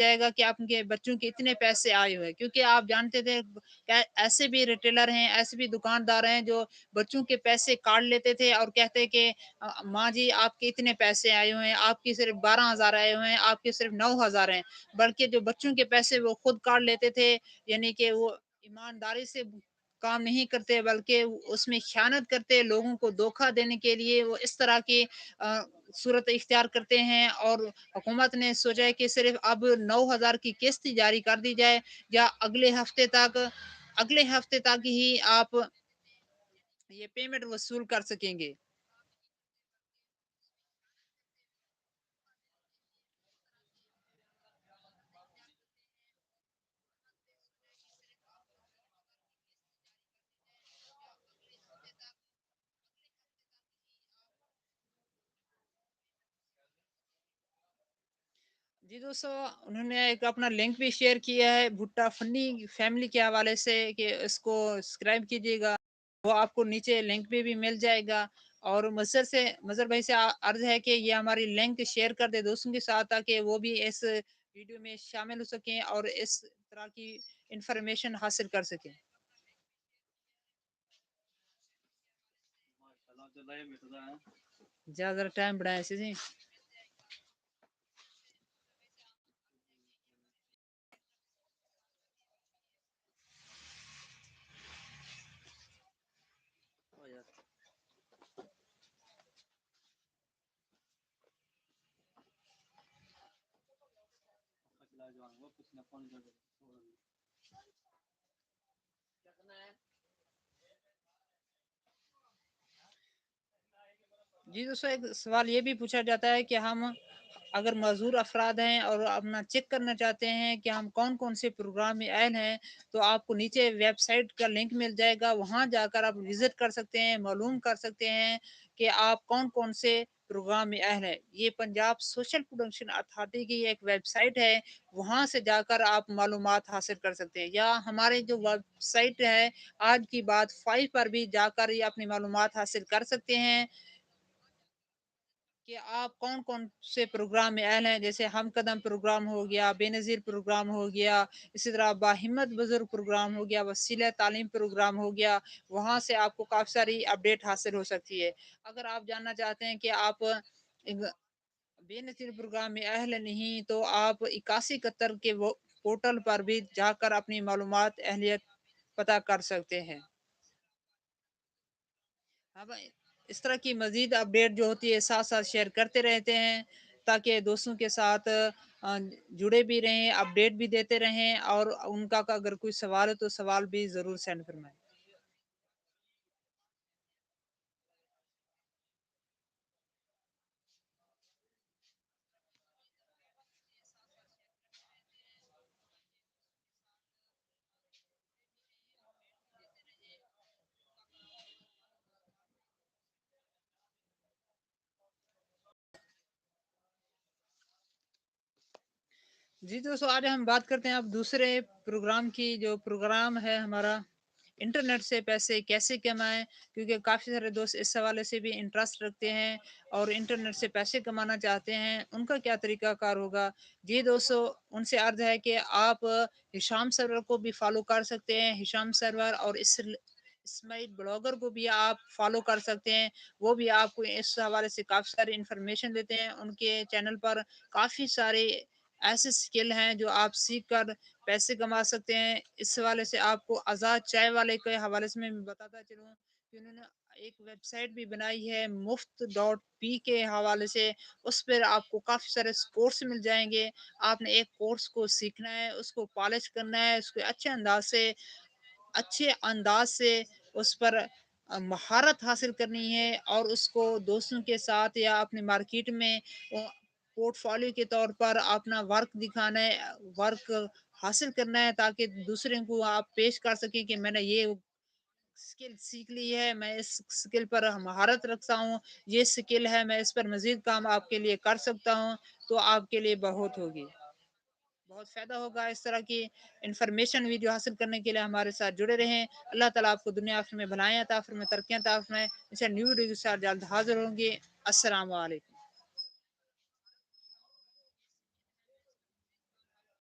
जाएगा कि आपके बच्चों के इतने पैसे आए हुए हैं, क्योंकि आप जानते थे ऐसे भी रिटेलर हैं, ऐसे भी दुकानदार हैं जो बच्चों के पैसे काट लेते थे और कहते कि माँ जी आपके इतने पैसे आए हुए हैं, आपके सिर्फ 12,000 आए हुए हैं, आपके सिर्फ 9,000 हैं, बल्कि जो बच्चों के पैसे वो खुद काट लेते थे, यानी कि वो ईमानदारी से काम नहीं करते, बल्कि उसमें ख़यानत करते, लोगों को धोखा देने के लिए वो इस तरह की सूरत इख्तियार करते हैं। और हुकूमत ने सोचा है कि सिर्फ अब 9,000 की किस्त जारी कर दी जाए, या अगले हफ्ते तक ही आप ये पेमेंट वसूल कर सकेंगे। जी दोस्तों, उन्होंने एक अपना लिंक भी शेयर किया है भुट्टा फनी फैमिली के हवाले से कि इसको सब्सक्राइब कीजिएगा। वो आपको नीचे लिंक पे भी मिल जाएगा। और मज़हर भाई से अर्ज़ है कि ये हमारी लिंक शेयर कर दे दोस्तों के साथ, ताकि वो भी इस वीडियो में शामिल हो सकें और इस तरह की इंफॉर्मेशन हासिल कर सकें। ज़्यादा टाइम बढ़ाएं जी। जी दोस्तों, एक सवाल ये भी पूछा जाता है कि हम अगर मज़दूर अफ़राद हैं और अपना चेक करना चाहते हैं कि हम कौन-कौन से प्रोग्राम में ऐड हैं, तो आपको नीचे वेबसाइट का लिंक मिल जाएगा, वहाँ जाकर आप विज़िट कर सकते हैं, मालूम कर सकते हैं कि आप कौन-कौन से प्रोग्राम में ऐड हैं। ये पंजाब सोशल प्रोडक्शन अथॉरिटी की एक वेबसाइट है, वहाँ से जाकर आप मालूमात हासिल कर सकते हैं, या हमारे जो वेबसाइट है, आज की बात 5 पर भी जाकर ये अपनी मालूमात हासिल कर सकते हैं कि आप कौन-कौन से प्रोग्राम में अहल हैं। जैसे हम कदम प्रोग्राम हो गया, बेनज़ीर प्रोग्राम हो गया, इसी तरह बाहिम्मत बुज़ुर्ग प्रोग्राम हो गया, वसीला तालीम प्रोग्राम हो गया। वहाँ से आपको काफ़ी सारी अपडेट हासिल हो सकती है। अगर आप जानना चाहते हैं कि आप एक बेनज़ीर प्रोग्राम में अहल नहीं, तो आप 8171 के वो पोर्टल पर भी जाकर अपनी मालूमात अहलियत पता कर सकते हैं। हाँ भाई, इस तरह की मज़ीद अपडेट जो होती है साथ-साथ शेयर करते रहते हैं, ताकि दोस्तों के साथ जुड़े भी रहें, अपडेट भी देते रहें, और उनका का अगर कोई सवाल है तो सवाल भी ज़रूर सेंड फरमाएँ। जी दोस्तों, आज हम बात करते हैं अब दूसरे प्रोग्राम की। जो प्रोग्राम है हमारा, इंटरनेट से पैसे कैसे कमाएँ? क्योंकि काफ़ी सारे दोस्त इस हवाले से भी इंटरेस्ट रखते हैं और इंटरनेट से पैसे कमाना चाहते हैं, उनका क्या तरीक़ाकार होगा? जी दोस्तों, उनसे अर्ज़ है कि आप हिशाम सर्वर को भी फ़ॉलो कर सकते हैं। हिशाम सर्वर और इस्माइल ब्लॉगर को भी आप फ़ॉलो कर सकते हैं। वो भी आपको इस हवाले से काफ़ी सारी इन्फॉर्मेशन देते हैं। उनके चैनल पर काफ़ी सारे ऐसे स्किल हैं जो आप सीख कर पैसे कमा सकते हैं। इस हवाले से आपको आज़ाद चाय वाले के हवाले से मैं बताता चलूँ कि उन्होंने एक वेबसाइट भी बनाई है मुफ्त डॉट पी के हवाले से। उस पर आपको काफ़ी सारे कोर्स मिल जाएँगे। आपने एक कोर्स को सीखना है, उसको पॉलिश करना है, उसको अच्छे अंदाज़ से उस पर महारत हासिल करनी है, और उसको दोस्तों के साथ या अपनी मार्केट में पोर्टफोलियो के तौर पर अपना वर्क दिखाना है, वर्क हासिल करना है, ताकि दूसरे को आप पेश कर सकें कि मैंने ये स्किल सीख ली है, मैं इस स्किल पर महारत रखता हूँ, ये स्किल है, मैं इस पर मज़ीद काम आपके लिए कर सकता हूँ, तो आपके लिए बहुत होगी। बहुत फ़ायदा होगा। इस तरह की इन्फॉर्मेशन वीडियो हासिल करने के लिए हमारे साथ जुड़े रहें। अल्लाह ताला आपको दुनिया आखिरत में भलाएँ अता फ़रमाए, तरक्कियाँ अता फ़रमाए। इंशाअल्लाह न्यू वीडियो के साथ जल्द हाज़िर होंगे। अस्सलामु अलैकुम।